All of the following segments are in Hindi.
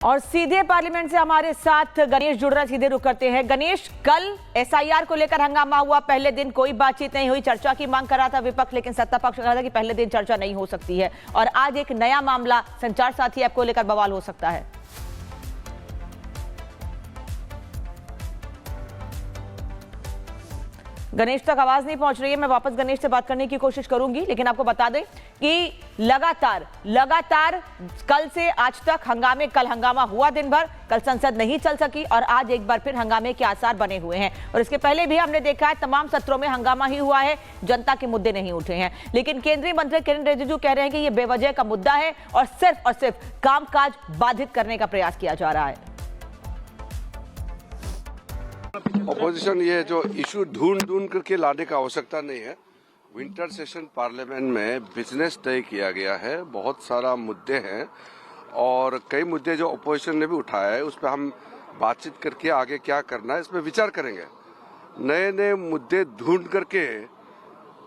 और सीधे पार्लियामेंट से हमारे साथ गणेश जुड़ रहा, सीधे रुक करते हैं। गणेश, कल एसआईआर को लेकर हंगामा हुआ, पहले दिन कोई बातचीत नहीं हुई, चर्चा की मांग कर रहा था विपक्ष, लेकिन सत्ता पक्ष कह रहा था कि पहले दिन चर्चा नहीं हो सकती है। और आज एक नया मामला संचार साथी ऐप को लेकर बवाल हो सकता है। गणेश तक आवाज नहीं पहुंच रही है, मैं वापस गणेश से बात करने की कोशिश करूंगी, लेकिन आपको बता दें कि लगातार कल से आज तक हंगामे, कल हंगामा हुआ दिन भर, कल संसद नहीं चल सकी और आज एक बार फिर हंगामे के आसार बने हुए हैं। और इसके पहले भी हमने देखा है तमाम सत्रों में हंगामा ही हुआ है, जनता के मुद्दे नहीं उठे हैं। लेकिन केंद्रीय मंत्री किरण रिजिजू कह रहे हैं कि यह बेवजह का मुद्दा है और सिर्फ कामकाज बाधित करने का प्रयास किया जा रहा है। अपोजिशन ये जो इशू ढूंढ करके लाने का आवश्यकता नहीं है। विंटर सेशन पार्लियामेंट में बिजनेस तय किया गया है, बहुत सारा मुद्दे हैं और कई मुद्दे जो अपोजिशन ने भी उठाया है, उस पर हम बातचीत करके आगे क्या करना है इसमें विचार करेंगे। नए नए मुद्दे ढूंढ करके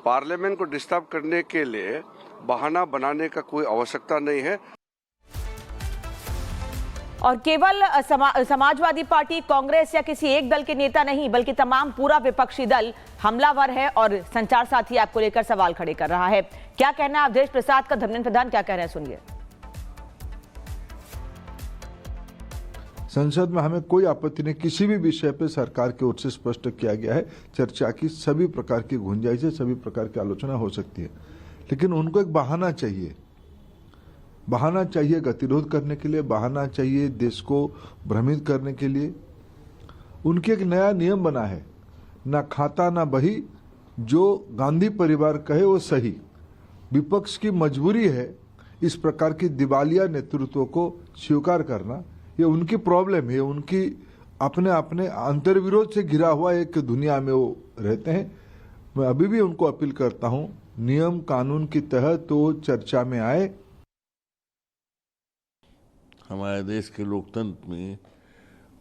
पार्लियामेंट को डिस्टर्ब करने के लिए बहाना बनाने का कोई आवश्यकता नहीं है। और केवल समाजवादी पार्टी, कांग्रेस या किसी एक दल के नेता नहीं, बल्कि तमाम पूरा विपक्षी दल हमलावर है और संचार साथी ऐप को लेकर सवाल खड़े कर रहा है। क्या कहना है अवधेश प्रसाद का? धर्मेंद्र प्रधान क्या कह रहे हैं, सुनिए। संसद में हमें कोई आपत्ति नहीं, किसी भी विषय पर सरकार की ओर से स्पष्ट किया गया है, चर्चा की सभी प्रकार की गुंजाइश है, सभी प्रकार की आलोचना हो सकती है, लेकिन उनको एक बहाना चाहिए। बहाना चाहिए गतिरोध करने के लिए, बहाना चाहिए देश को भ्रमित करने के लिए। उनके एक नया नियम बना है, ना खाता ना बही, जो गांधी परिवार कहे वो सही। विपक्ष की मजबूरी है इस प्रकार की दिवालिया नेतृत्व को स्वीकार करना, ये उनकी प्रॉब्लम है, उनकी अपने अपने अंतर्विरोध से घिरा हुआ एक दुनिया में वो रहते हैं। मैं अभी भी उनको अपील करता हूं, नियम कानून के तहत तो चर्चा में आए। हमारे देश के लोकतंत्र में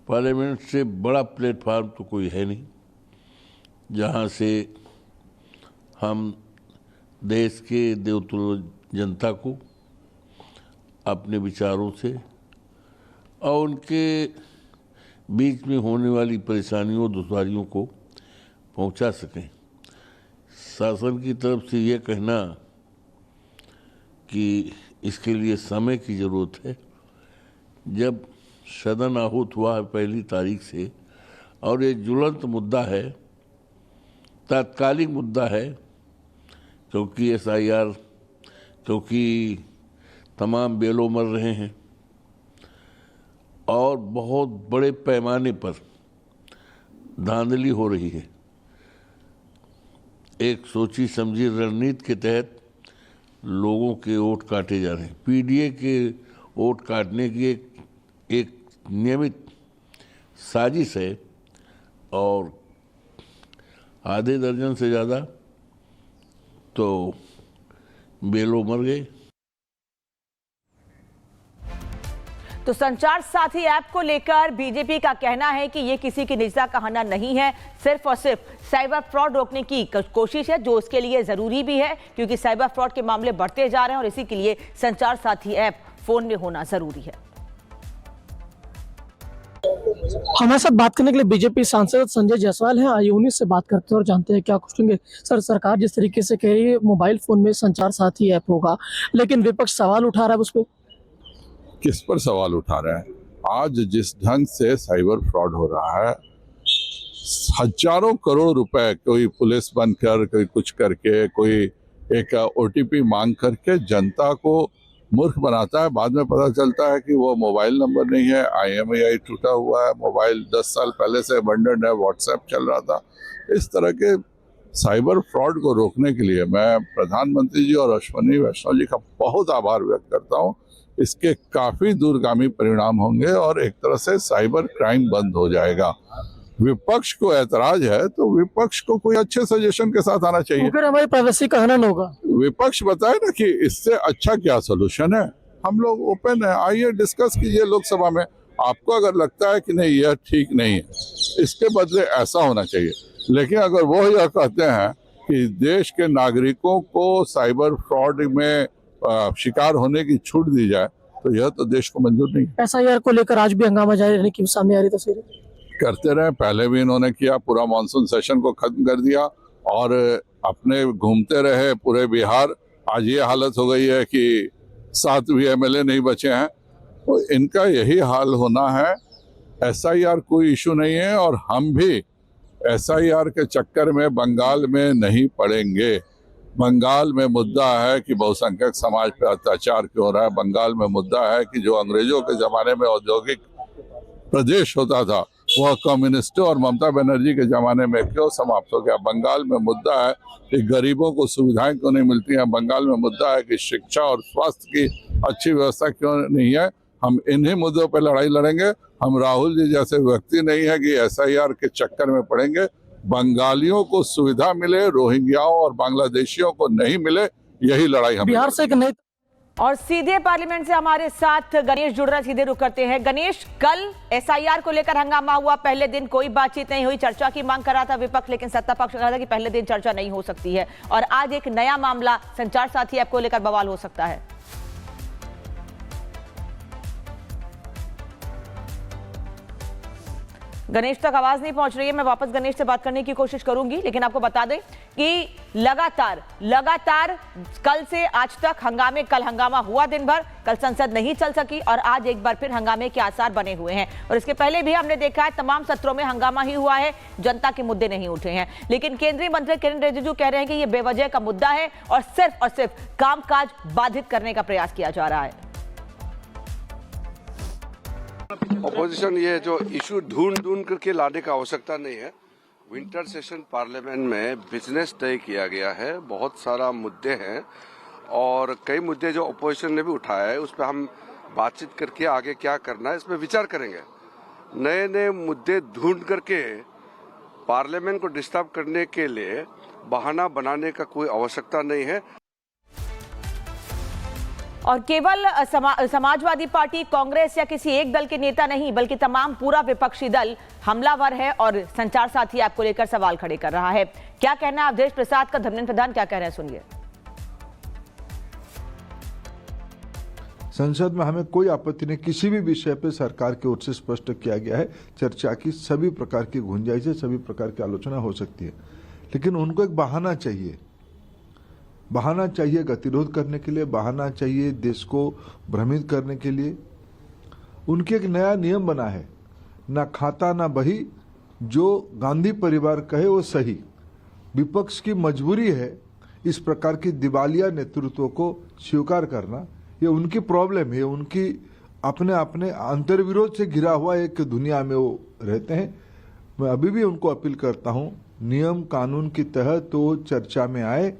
पार्लियामेंट से बड़ा प्लेटफार्म तो कोई है नहीं, जहां से हम देश के देवतुल्य जनता को अपने विचारों से और उनके बीच में होने वाली परेशानियों दुश्वारियों को पहुंचा सकें। शासन की तरफ से ये कहना कि इसके लिए समय की ज़रूरत है, जब सदन आहूत हुआ है 1 तारीख से और ये ज्वलंत मुद्दा है, तात्कालिक मुद्दा है, क्योंकि एसआईआर, क्योंकि तमाम बेलों मर रहे हैं और बहुत बड़े पैमाने पर धांधली हो रही है। एक सोची समझी रणनीति के तहत लोगों के वोट काटे जा रहे हैं। पीडीए के वोट काटने की एक नियमित साजिश है और आधे दर्जन से ज़्यादा तो बेलों मर गए। तो संचार साथी ऐप को लेकर बीजेपी का कहना है कि ये किसी की निजता का हनन नहीं है, सिर्फ और सिर्फ साइबर फ्रॉड रोकने की कोशिश है, जो उसके लिए जरूरी भी है, क्योंकि साइबर फ्रॉड के मामले बढ़ते जा रहे हैं और इसी के लिए संचार साथी ऐप फोन में होना जरूरी है। हमारे साथ बात करने के लिए बीजेपी सांसद संजय जायसवाल हैं। आइए उन्हीं से बात करते हैं और जानते हैं क्या कुछ कहेंगे। सर, सरकार जिस तरीके से कह रही है मोबाइल फोन में संचार साथी ऐप होगा, लेकिन विपक्ष सवाल उठा रहा है उस पर। किस पर सवाल उठा रहे हैं? आज जिस ढंग से साइबर फ्रॉड हो रहा है, हजारों करोड़ रुपए कोई पुलिस बनकर, कोई कुछ करके, कोई एक ओटीपी मांग करके जनता को मूर्ख बनाता है। बाद में पता चलता है कि वो मोबाइल नंबर नहीं है, IMEI टूटा हुआ है, मोबाइल 10 साल पहले से अबंडन है, व्हाट्सएप चल रहा था। इस तरह के साइबर फ्रॉड को रोकने के लिए मैं प्रधानमंत्री जी और अश्विनी वैष्णव जी का बहुत आभार व्यक्त करता हूँ। इसके काफी दूरगामी परिणाम होंगे और एक तरह से साइबर क्राइम बंद हो जाएगा। विपक्ष को ऐतराज है तो विपक्ष को कोई अच्छे सजेशन के साथ आना चाहिए। फिर हमारी प्राइवेसी का हनन होगा। विपक्ष बताए ना कि इससे अच्छा क्या सोल्यूशन है। हम लोग ओपन है, आइए डिस्कस कीजिए लोकसभा में। आपको अगर लगता है कि नहीं यह ठीक नहीं है, इसके बदले ऐसा होना चाहिए, लेकिन अगर वो यह कहते हैं कि देश के नागरिकों को साइबर फ्रॉड में शिकार होने की छूट दी जाए, तो यह तो देश को मंजूर नहीं है। SIR को लेकर आज भी हंगामा जारी रहने की सामने आ रही तस्वीरें। करते रहे, पहले भी इन्होंने किया, पूरा मानसून सेशन को खत्म कर दिया और अपने घूमते रहे पूरे बिहार। आज ये हालत हो गई है कि 7 भी MLA नहीं बचे हैं। तो इनका यही हाल होना है। SIR कोई इशू नहीं है और हम भी SIR के चक्कर में बंगाल में नहीं पड़ेंगे। बंगाल में मुद्दा है कि बहुसंख्यक समाज पे अत्याचार क्यों हो रहा है। बंगाल में मुद्दा है कि जो अंग्रेजों के जमाने में औद्योगिक प्रदेश होता था वह कम्युनिस्टों और ममता बनर्जी के जमाने में क्यों समाप्त हो गया। बंगाल में मुद्दा है कि गरीबों को सुविधाएं क्यों नहीं मिलती हैं। बंगाल में मुद्दा है कि शिक्षा और स्वास्थ्य की अच्छी व्यवस्था क्यों नहीं है। हम इन्हीं मुद्दों पर लड़ाई लड़ेंगे। हम राहुल जी जैसे व्यक्ति नहीं है कि SIR के चक्कर में पड़ेंगे। बंगालियों को सुविधा मिले, रोहिंग्याओं और बांग्लादेशियों को नहीं मिले, यही लड़ाई हम बिहार से एक नई और सीधे पार्लियामेंट से हमारे साथ गणेश जुड़ रहे हैं। सीधे रुक करते हैं। गणेश, कल SIR को लेकर हंगामा हुआ। पहले दिन कोई बातचीत नहीं हुई, चर्चा की मांग कर रहा था विपक्ष, लेकिन सत्ता पक्ष कह रहा था कि पहले दिन चर्चा नहीं हो सकती है। और आज एक नया मामला संचार साथी ऐप को लेकर बवाल हो सकता है। गणेश तक आवाज नहीं पहुंच रही है। मैं वापस गणेश से बात करने की कोशिश करूंगी, लेकिन आपको बता दें कि लगातार कल से आज तक हंगामे, कल हंगामा हुआ दिन भर, कल संसद नहीं चल सकी और आज एक बार फिर हंगामे के आसार बने हुए हैं। और इसके पहले भी हमने देखा है तमाम सत्रों में हंगामा ही हुआ है, जनता के मुद्दे नहीं उठे हैं। लेकिन केंद्रीय मंत्री किरण रिजिजू कह रहे हैं कि यह बेवजह का मुद्दा है और सिर्फ कामकाज बाधित करने का प्रयास किया जा रहा है। ऑपोजिशन ये जो इशू ढूंढ करके लाने का आवश्यकता नहीं है। विंटर सेशन पार्लियामेंट में बिजनेस तय किया गया है। बहुत सारा मुद्दे हैं और कई मुद्दे जो ऑपोजिशन ने भी उठाया है उस पर हम बातचीत करके आगे क्या करना है इस पर विचार करेंगे। नए नए मुद्दे ढूंढ करके पार्लियामेंट को डिस्टर्ब करने के लिए बहाना बनाने का कोई आवश्यकता नहीं है। और केवल समाजवादी पार्टी, कांग्रेस या किसी एक दल के नेता नहीं, बल्कि तमाम पूरा विपक्षी दल हमलावर है और संचार साथी ऐप को लेकर सवाल खड़े कर रहा है। क्या कहना है अवधेश प्रसाद का, धर्मेंद्र प्रधान क्या कह रहे हैं, सुनिए। संसद में हमें कोई आपत्ति नहीं, किसी भी विषय पे सरकार की ओर से स्पष्ट किया गया है चर्चा की सभी प्रकार की गुंजाइश है, सभी प्रकार की आलोचना हो सकती है। लेकिन उनको एक बहाना चाहिए, गतिरोध करने के लिए, बहाना चाहिए देश को भ्रमित करने के लिए। उनके एक नया नियम बना है, ना खाता ना बही, जो गांधी परिवार कहे वो सही। विपक्ष की मजबूरी है इस प्रकार की दिवालिया नेतृत्व को स्वीकार करना। ये उनकी प्रॉब्लम है, उनकी अपने अंतर्विरोध से घिरा हुआ एक दुनिया में वो रहते हैं। मैं अभी भी उनको अपील करता हूं, नियम कानून के तहत तो चर्चा में आए।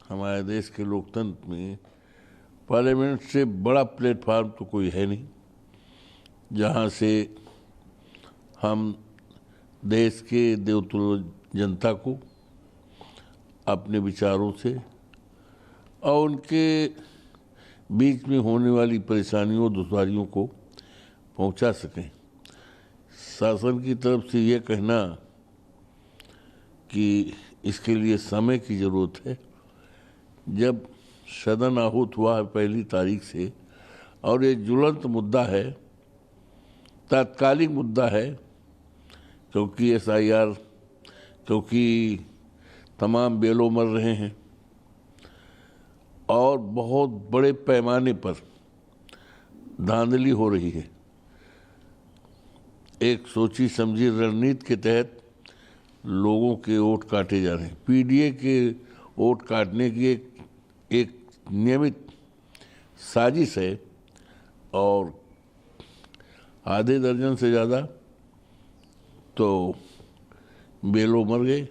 हमारे देश के लोकतंत्र में पार्लियामेंट से बड़ा प्लेटफार्म तो कोई है नहीं, जहां से हम देश के देवतुल्य जनता को अपने विचारों से और उनके बीच में होने वाली परेशानियों दुश्वारियों को पहुंचा सकें। शासन की तरफ से ये कहना कि इसके लिए समय की ज़रूरत है, जब सदन आहूत हुआ है 1 तारीख से और ये ज्वलंत मुद्दा है, तात्कालिक मुद्दा है, क्योंकि SIR, क्योंकि तमाम बेलों मर रहे हैं और बहुत बड़े पैमाने पर धांधली हो रही है। एक सोची समझी रणनीति के तहत लोगों के वोट काटे जा रहे हैं। PDA के वोट काटने की एक नियमित साजिश है और आधे दर्जन से ज़्यादा तो बेलों मर गए।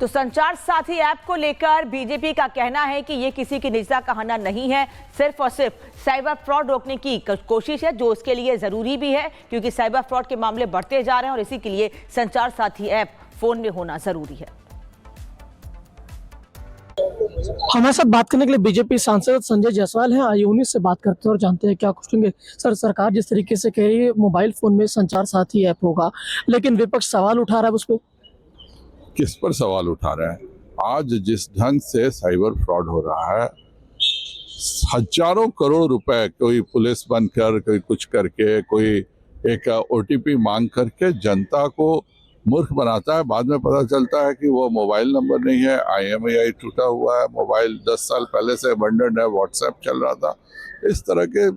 तो संचार साथी ऐप को लेकर बीजेपी का कहना है कि ये किसी की निजता का हनन नहीं है, सिर्फ और सिर्फ साइबर फ्रॉड रोकने की कोशिश है, जो उसके लिए जरूरी भी है, क्योंकि साइबर फ्रॉड के मामले बढ़ते जा रहे हैं और इसी के लिए संचार साथी ऐप फोन में होना जरूरी है। हमारे साथ बात करने के लिए बीजेपी सांसद संजय जायसवाल हैं। आइए उन्हीं से बात करते हैं और जानते हैं क्या कुछ कहेंगे। सर, सरकार जिस तरीके से कह रही है मोबाइल फोन में संचार साथी ऐप होगा, लेकिन विपक्ष सवाल उठा रहा है उस पर। किस पर सवाल उठा रहे हैं? आज जिस ढंग से साइबर फ्रॉड हो रहा है, हजारों करोड़ रुपए कोई पुलिस बनकर, कोई कुछ करके, कोई एक ओटीपी मांग करके जनता को मूर्ख बनाता है। बाद में पता चलता है कि वो मोबाइल नंबर नहीं है, IMEI टूटा हुआ है, मोबाइल 10 साल पहले से अबंडन्ड है, व्हाट्सएप चल रहा था। इस तरह के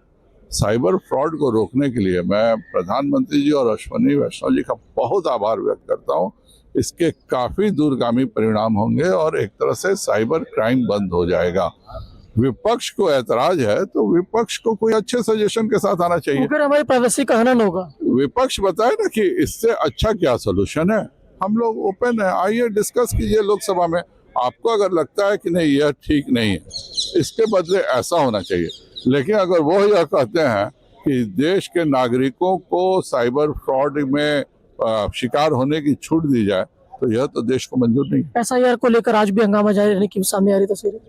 साइबर फ्रॉड को रोकने के लिए मैं प्रधानमंत्री जी और अश्विनी वैष्णव जी का बहुत आभार व्यक्त करता हूँ। इसके काफी दूरगामी परिणाम होंगे और एक तरह से साइबर क्राइम बंद हो जाएगा। विपक्ष को ऐतराज है तो विपक्ष को कोई अच्छे सजेशन के साथ आना चाहिए। फिर हमारी प्राइवेसी का हनन होगा। विपक्ष बताए ना कि इससे अच्छा क्या सोल्यूशन है। हम लोग ओपन है, आइए डिस्कस कीजिए लोकसभा में। आपको अगर लगता है कि नहीं यह ठीक नहीं है, इसके बदले ऐसा होना चाहिए, लेकिन अगर वो यह कहते हैं कि देश के नागरिकों को साइबर फ्रॉड में शिकार होने की छूट दी जाए, तो यह तो देश को मंजूर नहीं। SIR को लेकर आज भी हंगामा जारी रहने की सामने आ रही तस्वीरें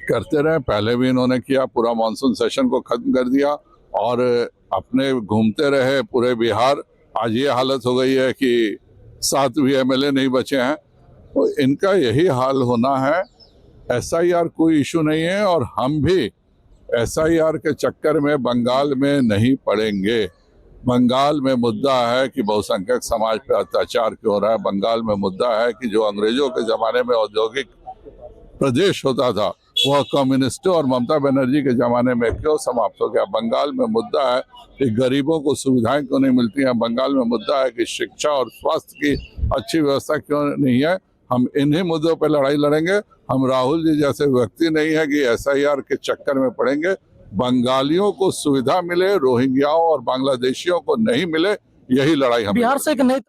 करते रहे, पहले भी इन्होंने किया, पूरा मानसून सेशन को खत्म कर दिया और अपने घूमते रहे पूरे बिहार। आज ये हालत हो गई है कि 7 भी MLA नहीं बचे हैं। तो इनका यही हाल होना है। SIR कोई इशू नहीं है और हम भी SIR के चक्कर में बंगाल में नहीं पड़ेंगे। बंगाल में मुद्दा है कि बहुसंख्यक समाज पर अत्याचार क्यों हो रहा है। बंगाल में मुद्दा है कि जो अंग्रेजों के जमाने में औद्योगिक प्रदेश होता था वह कम्युनिस्टों और ममता बनर्जी के जमाने में क्यों समाप्त हो गया। बंगाल में मुद्दा है कि गरीबों को सुविधाएं क्यों नहीं मिलती हैं। बंगाल में मुद्दा है कि शिक्षा और स्वास्थ्य की अच्छी व्यवस्था क्यों नहीं है। हम इन्हीं मुद्दों पर लड़ाई लड़ेंगे। हम राहुल जी जैसे व्यक्ति नहीं है कि SIR के चक्कर में पड़ेंगे। बंगालियों को सुविधा मिले, रोहिंग्याओं और बांग्लादेशियों को नहीं मिले, यही लड़ाई हम बिहार से एक नई